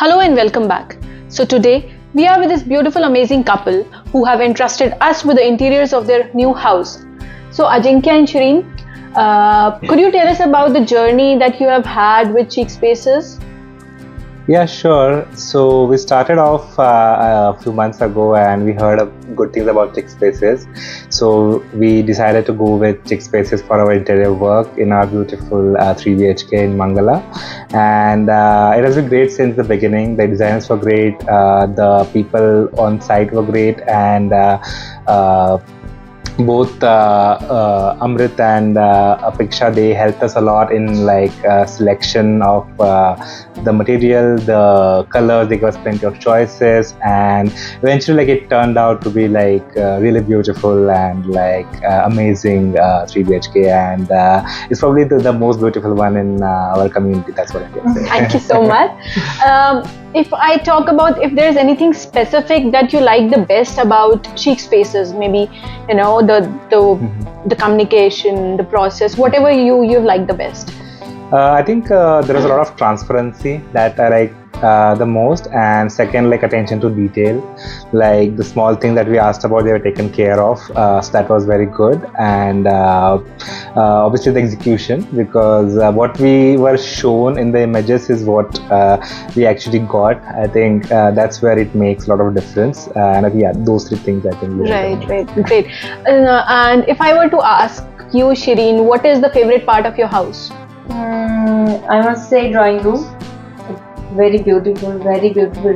Hello and welcome back. So today we are with this beautiful, amazing couple who have entrusted us with the interiors of their new house. So Ajinkya and Shireen, could you tell us about the journey that you have had with Chic Spaces? Yeah, sure. So we started off a few months ago and we heard good things about Chic Spaces. So we decided to go with Chic Spaces for our interior work in our beautiful 3 BHK in Mangala. And it has been great since the beginning. The designers were great, the people on site were great, and both Amrit and Apeksha, they helped us a lot in selection of the material, the colors. They gave us plenty of choices, and eventually it turned out to be really beautiful and amazing 3 BHK, and it's probably the most beautiful one in our community. That's what I can say. Thank you so much. If I talk about if there's anything specific that you like the best about Chic Spaces, maybe the communication, the process, whatever you like the best. I think there is a lot of transparency that I like the most, and second, attention to detail. The small thing that we asked about, they were taken care of, so that was very good. And obviously the execution, because what we were shown in the images is what we actually got. I think that's where it makes a lot of difference. And yeah, those three things I think. Right, great. And if I were to ask you, Shireen, what is the favorite part of your house? I must say drawing room. Very beautiful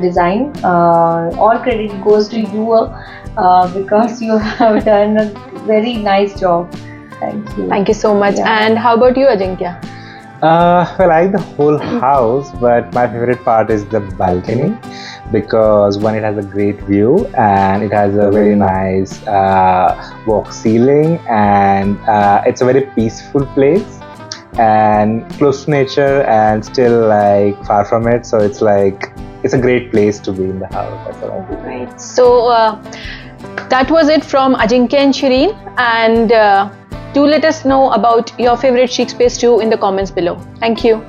design. All credit goes to you because you have done a very nice job. Thank you. Thank you so much. Yeah. And how about you, Ajinkya? Well, I like the whole house, but my favorite part is the balcony, because one, it has a great view and it has a very nice walk ceiling, and it's a very peaceful place and close to nature and still far from it, so it's a great place to be in the house. That's what I think. Right. So that was it from Ajinkya and Shireen, and do let us know about your favorite Chic Space too in the comments below. Thank you.